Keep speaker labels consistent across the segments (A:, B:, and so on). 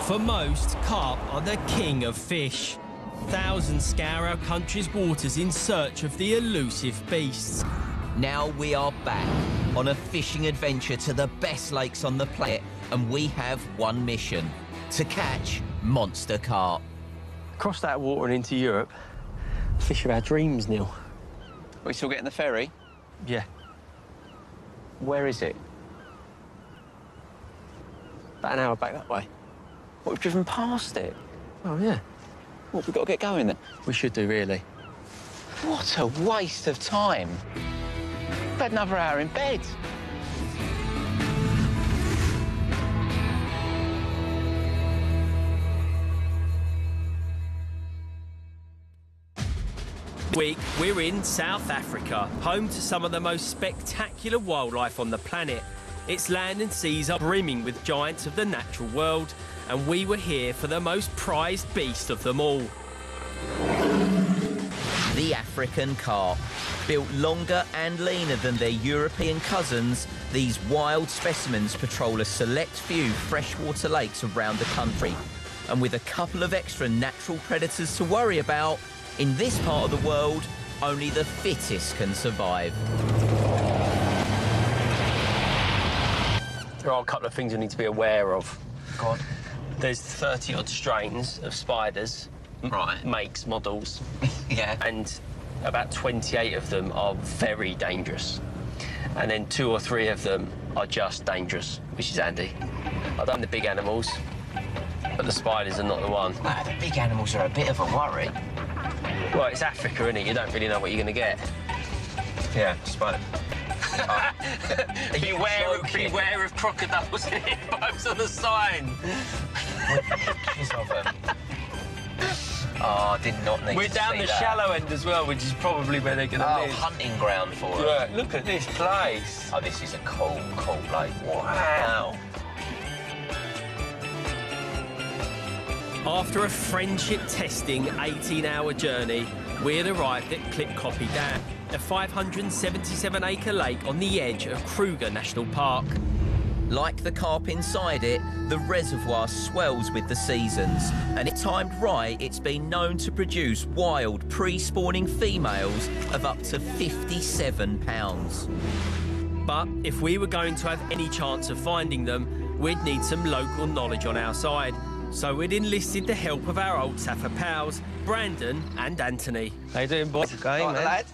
A: For most, carp are the king of fish. Thousands scour our country's waters in search of the elusive beasts.
B: Now we are back on a fishing adventure to the best lakes on the planet, and we have one mission: to catch monster carp.
C: Across that water and into Europe, fish of our dreams, Neil.
D: Are we still getting the ferry?
C: Yeah.
D: Where is it?
C: About an hour back that way.
D: What, we've driven past it?
C: Oh, yeah.
D: What, we've got to get going then?
C: We should do, really.
D: What a waste of time. We've had another hour in bed.
A: Week, we're in South Africa, home to some of the most spectacular wildlife on the planet. Its land and seas are brimming with giants of the natural world, and we were here for the most prized beast of them all.
B: The African carp. Built longer and leaner than their European cousins, these wild specimens patrol a select few freshwater lakes around the country. And with a couple of extra natural predators to worry about, in this part of the world, only the fittest can survive.
C: There are a couple of things you need to be aware of.
D: Go on.
C: There's 30-odd strains of spiders,
D: Right.
C: makes, models,
D: Yeah.
C: and about 28 of them are very dangerous. And then 2 or 3 of them are just dangerous, which is handy. I don't the big animals, but the spiders are not the one.
D: The big animals are a bit of a worry.
C: Well, it's Africa, isn't it? You don't really know what you're going to get.
D: Yeah, spider.
C: Beware of crocodiles and hippos on the sign.
D: Pictures of them. Oh, I did not need
C: We're
D: to
C: down
D: see
C: the
D: that.
C: shallow end as well, which is probably where they're going to
D: Oh,
C: live.
D: hunting ground for them.
C: Yeah, look at this place.
D: Oh, this is a cool lake. Wow.
A: After a friendship-testing 18-hour journey, we had arrived at Klipkopje Dam, a 577-acre lake on the edge of Kruger National Park.
B: Like the carp inside it, the reservoir swells with the seasons, and if timed right, it's been known to produce wild, pre-spawning females of up to 57 pounds.
A: But if we were going to have any chance of finding them, we'd need some local knowledge on our side. So we'd enlisted the help of our old Safa pals, Brandon and Anthony.
C: How you doing, boys?
E: Going, man.
D: lad.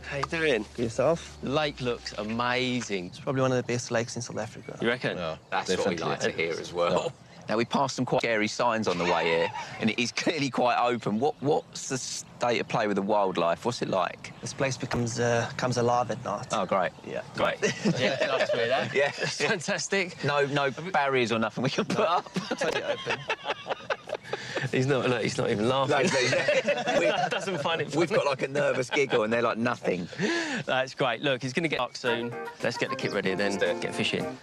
C: How you doing?
E: Yourself?
C: The lake looks amazing.
E: It's probably one of the best lakes in South Africa.
C: You reckon?
E: Yeah,
D: That's what we
E: definitely.
D: like to hear as well. Now, we passed some quite scary signs on the way here, and it is clearly quite open. What's the state of play with the wildlife? What's it like?
E: This place comes alive at night.
D: Oh, great.
E: Yeah.
C: Great. Yeah, love to hear that.
D: Yeah.
C: That's fantastic.
D: No barriers or nothing we can put up.
E: Totally open.
C: He's not even laughing.
D: We-
C: Doesn't find it funny.
D: We've got like a nervous giggle, and they're like nothing.
C: That's great. Look, it's going to get dark soon. Let's get the kit ready, then get fishing.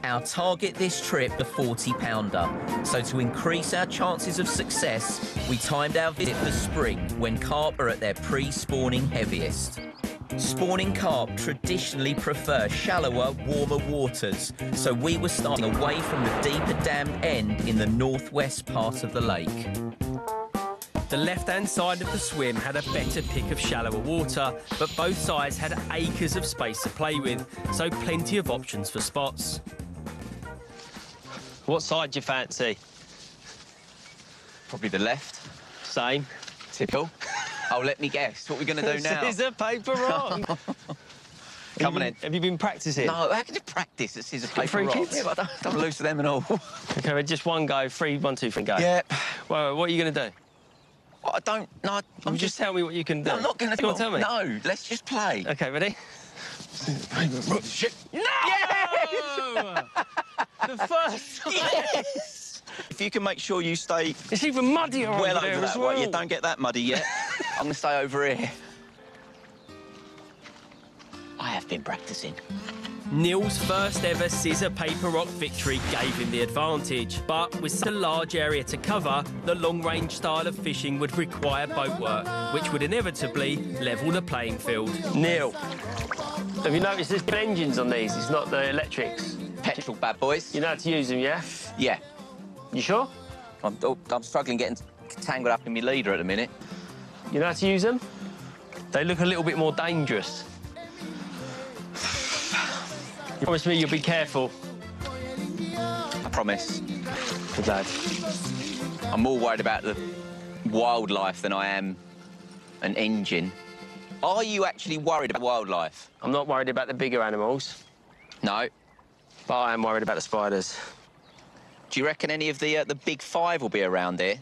B: Our target this trip, the 40-pounder. So to increase our chances of success, we timed our visit for spring, when carp are at their pre-spawning heaviest. Spawning carp traditionally prefer shallower, warmer waters, so we were starting away from the deeper dammed end in the northwest part of the lake.
A: The left-hand side of the swim had a better pick of shallower water, but both sides had acres of space to play with, so plenty of options for spots.
C: What side do you fancy?
D: Probably the left.
C: Same.
D: Typical. Oh, let me guess. What are we going to do now?
C: Scissor, paper, rock.
D: Come on in.
C: Have you been practising?
D: No, how can you practice? It's scissors, paper,
C: Free
D: rock.
C: kids?
D: Yeah, but I don't lose to them and all.
C: OK, ready, just one go. 3, 1, 2, 3, go.
D: Yeah.
C: Well, what are you going to do?
D: I don't... No, I'm
C: Just tell me what you can do.
D: No, I'm not going to...
C: Go on, tell me.
D: No, let's just play.
C: OK, ready?
D: Shit.
C: No! Yes! The first time.
D: Yes! If you can make sure you stay
C: It's even muddier
D: well
C: over there
D: over
C: as
D: that
C: well.
D: way, you don't get that muddy yet. I'm going to stay over here. I have been practising.
A: Neil's first ever scissor, paper, rock victory gave him the advantage, but with such a large area to cover, the long-range style of fishing would require boat work, which would inevitably level the playing field.
C: Neil, have you noticed there's engines on these? It's not the electrics.
D: Petrol bad boys.
C: You know how to use them, yeah?
D: Yeah.
C: You sure?
D: I'm struggling getting tangled up in my leader at the minute.
C: You know how to use them? They look a little bit more dangerous. You promise me you'll be careful?
D: I promise.
C: Good lad.
D: I'm more worried about the wildlife than I am an engine. Are you actually worried about wildlife?
C: I'm not worried about the bigger animals,
D: No.
C: but I am worried about the spiders.
D: Do you reckon any of the big five will be around here?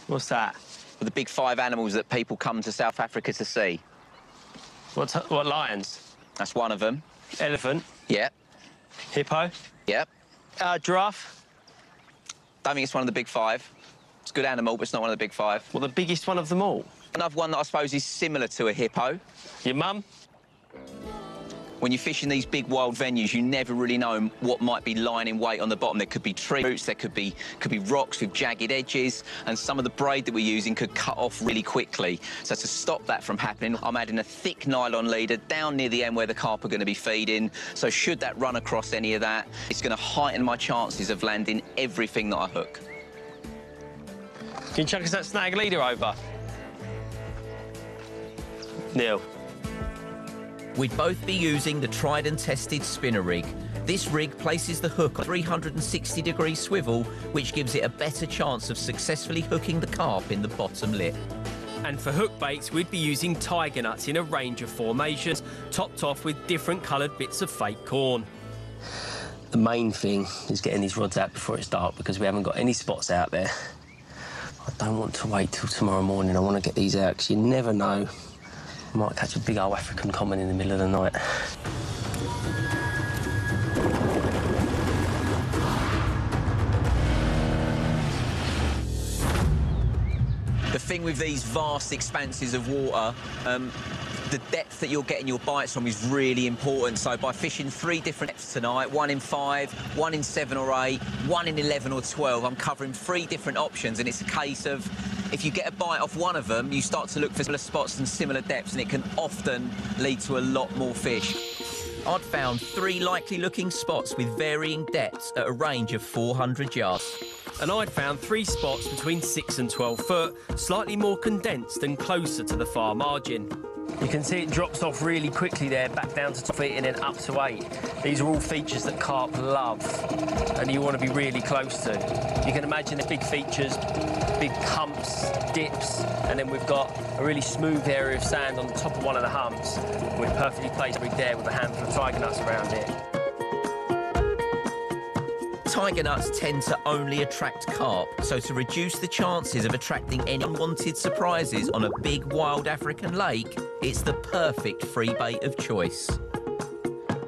C: What's that?
D: The big five animals that people come to South Africa to see?
C: What lions?
D: That's one of them.
C: Elephant?
D: Yep.
C: Hippo?
D: Yep.
C: Giraffe?
D: Don't think it's one of the big five. It's a good animal, but it's not one of the big five.
C: Well, the biggest one of them all.
D: Another one that I suppose is similar to a hippo.
C: Your mum?
D: When you're fishing these big wild venues, you never really know what might be lying in wait on the bottom. There could be tree roots, there could be rocks with jagged edges, and some of the braid that we're using could cut off really quickly. So to stop that from happening, I'm adding a thick nylon leader down near the end where the carp are going to be feeding. So should that run across any of that, it's going to heighten my chances of landing everything that I hook.
C: Can you chuck us that snag leader over? Neil.
B: We'd both be using the tried and tested spinner rig. This rig places the hook on 360-degree swivel, which gives it a better chance of successfully hooking the carp in the bottom lip.
A: And for hook baits, we'd be using tiger nuts in a range of formations, topped off with different coloured bits of fake corn.
C: The main thing is getting these rods out before it's dark because we haven't got any spots out there. I don't want to wait till tomorrow morning. I want to get these out because you never know. I might catch a big old African common in the middle of the night.
D: The thing with these vast expanses of water, the depth that you're getting your bites from is really important. So by fishing 3 different depths tonight, 1 in 5, 1 in 7 or 8, 1 in 11 or 12, I'm covering 3 different options, and it's a case of if you get a bite off one of them, you start to look for similar spots and similar depths, and it can often lead to a lot more fish.
B: I'd found 3 likely-looking spots with varying depths at a range of 400 yards.
A: And I'd found 3 spots between 6 and 12 foot, slightly more condensed and closer to the far margin.
C: You can see it drops off really quickly there, back down to 2 feet and then up to 8. These are all features that carp love, and you want to be really close to. You can imagine the big features, big humps, dips, and then we've got a really smooth area of sand on the top of one of the humps. We're perfectly placed right there with a handful of tiger nuts around it.
B: Tiger nuts tend to only attract carp, so to reduce the chances of attracting any unwanted surprises on a big wild African lake, it's the perfect free bait of choice.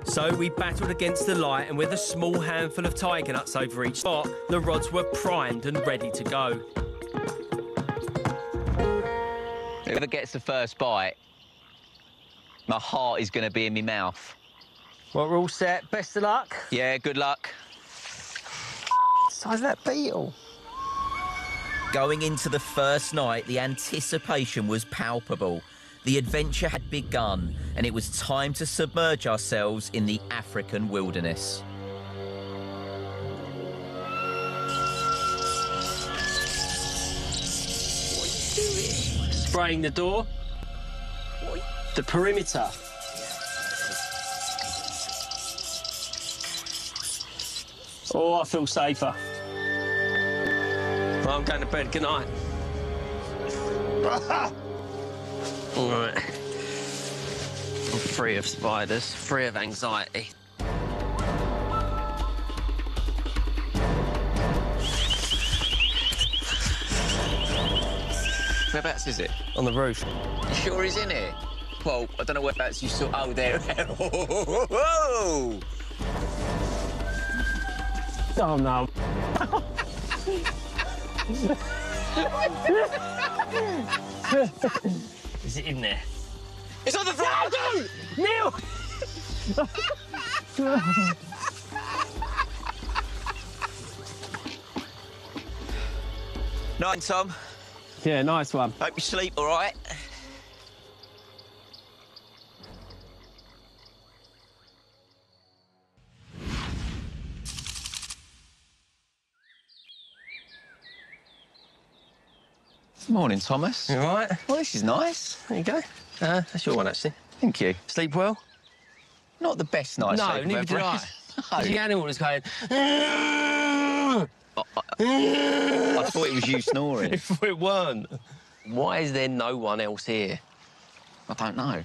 A: So we battled against the light, and with a small handful of tiger nuts over each spot, the rods were primed and ready to go.
D: Whoever gets the first bite, my heart is going to be in my mouth.
C: Well, we're all set. Best of luck.
D: Yeah, good luck.
C: Size of that beetle.
B: Going into the first night, the anticipation was palpable. The adventure had begun, and it was time to submerge ourselves in the African wilderness.
C: Spraying the door. The perimeter. Oh, I feel safer. Well, I'm going to bed. Good night. All right. I'm free of spiders, free of anxiety.
D: Whereabouts is it?
C: On the roof.
D: You sure he's in here? Well, I don't know whereabouts you saw. Oh, there. Whoa!
C: Oh, no. Is it in there?
D: It's on the floor!
C: Neil!
D: Night, Tom.
C: Yeah, nice one.
D: Hope you sleep all right. Morning, Thomas.
C: You all right?
D: Well, this is nice.
C: There you go. That's your one, actually.
D: Thank you.
C: Sleep well?
D: Not the best night's
C: No,
D: sleep
C: neither
D: I've
C: did
D: ever
C: I.
D: had.
C: The animal was going...
D: I thought it was you snoring.
C: If it weren't. Why is there no one else here?
D: I don't know.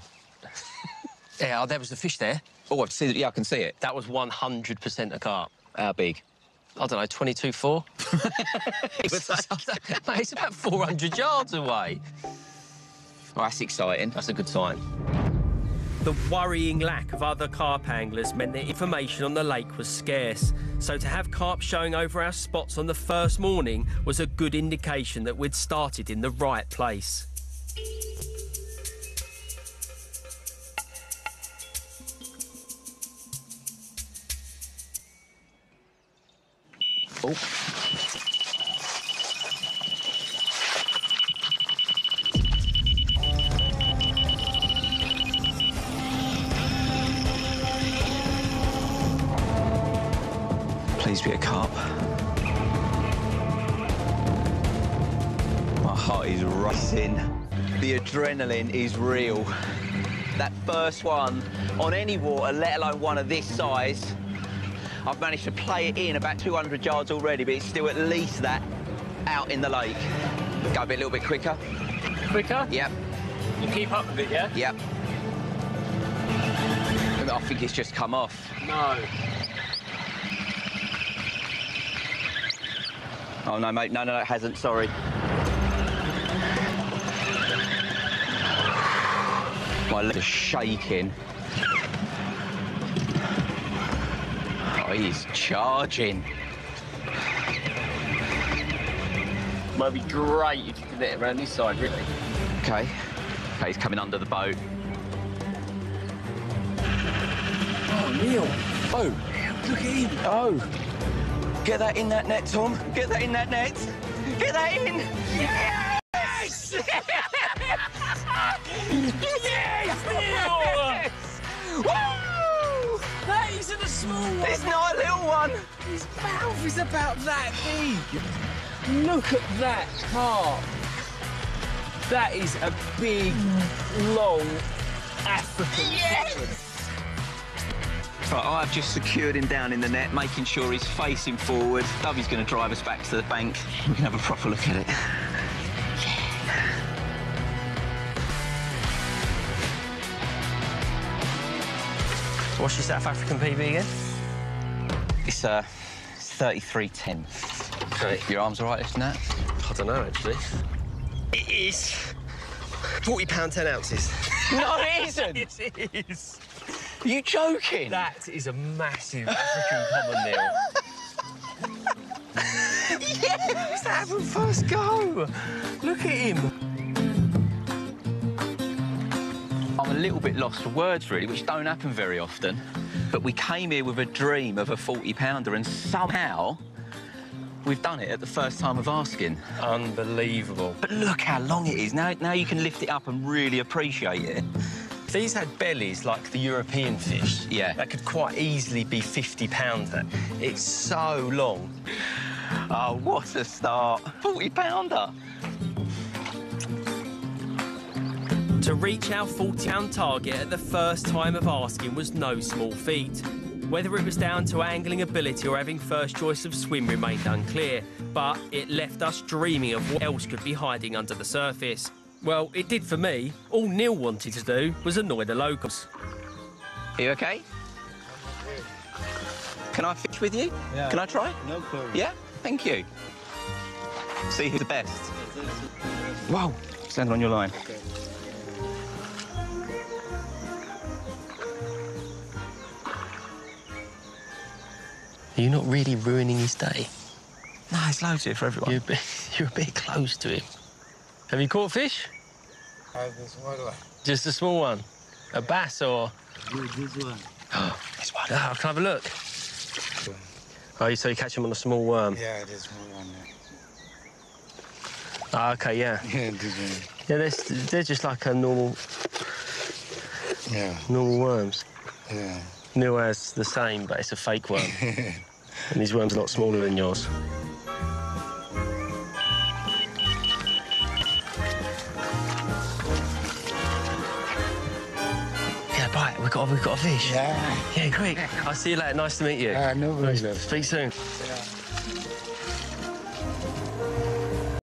C: Yeah, there was the fish there.
D: Oh, I've seen it. Yeah, I can see it.
C: That was 100% a carp.
D: How big?
C: I don't know, 22.4? Mate, it's about 400 yards away.
D: Well, that's exciting.
C: That's a good sign.
A: The worrying lack of other carp anglers meant that information on the lake was scarce, so to have carp showing over our spots on the first morning was a good indication that we'd started in the right place.
D: Oh. Please be a carp. My heart is racing. The adrenaline is real. That first one on any water, let alone one of this size, I've managed to play it in about 200 yards already, but it's still at least that out in the lake. Go a little bit quicker.
C: Quicker?
D: Yep.
C: You keep up with it, yeah?
D: Yep. I think it's just come off.
C: No.
D: Oh, no, mate. No, it hasn't. Sorry. My legs are shaking. Oh, he's charging.
C: Might be great if you could get it around this side, really.
D: Okay. Okay, he's coming under the boat.
C: Oh, Neil.
D: Oh,
C: Look at him.
D: oh. Get that in that net, Tom. Get that in that net. Get that in. Yes!
C: Yes, Neil!
D: Yes! Woo!
C: That isn't a small one.
D: It's not a little one.
C: His mouth is about that big. Look at that carp. That is a big, long African chicken.
D: Right, I've just secured him down in the net, making sure he's facing forward. Dubby's going to drive us back to the bank. We can have a proper look at it.
C: What's your South African PB again?
D: It's 33.10.
C: Okay.
D: Your arm's all right, isn't that?
C: I don't know, actually. It is 40 pound 10 ounces.
D: No, it isn't.
C: Yes, it is.
D: Are you joking?
C: That is a massive African common meal.
D: Yes!
C: That from first go. Look at him.
D: I'm a little bit lost for words, really, which don't happen very often. But we came here with a dream of a 40-pounder, and somehow we've done it at the first time of asking.
C: Unbelievable.
D: But look how long it is. Now you can lift it up and really appreciate it.
C: If these had bellies like the European fish,
D: Yeah.
C: that could quite easily be 50-pounder. It's so long.
D: Oh, what a start. 40-pounder.
A: To reach our 40-pound target at the first time of asking was no small feat. Whether it was down to angling ability or having first choice of swim remained unclear, but it left us dreaming of what else could be hiding under the surface. Well, it did for me. All Neil wanted to do was annoy the locals.
D: Are you okay? Can I fish with you?
F: Yeah.
D: Can I try?
F: No problem.
D: Yeah? Thank you. See who's the best. Whoa. Stand on your line.
F: Okay.
C: You're not really ruining his day.
D: No, there's loads here for everyone.
C: You're a bit close to him. Have you caught fish?
F: This one.
C: Just a small one? A bass or...?
F: This one.
D: This one.
C: Oh, can I have a look? Oh, so you catch him on a small worm?
F: Yeah, this one.
C: Ah, OK, yeah.
F: Yeah, this one.
C: Yeah, they're just like a normal worms.
F: Yeah.
C: Neil has the same, but it's a fake worm. And his worm's a lot smaller than yours. we've got a fish.
F: Yeah.
C: Yeah, quick. I'll see you later. Nice to meet you.
F: No problem.
C: Speak soon.
F: Yeah.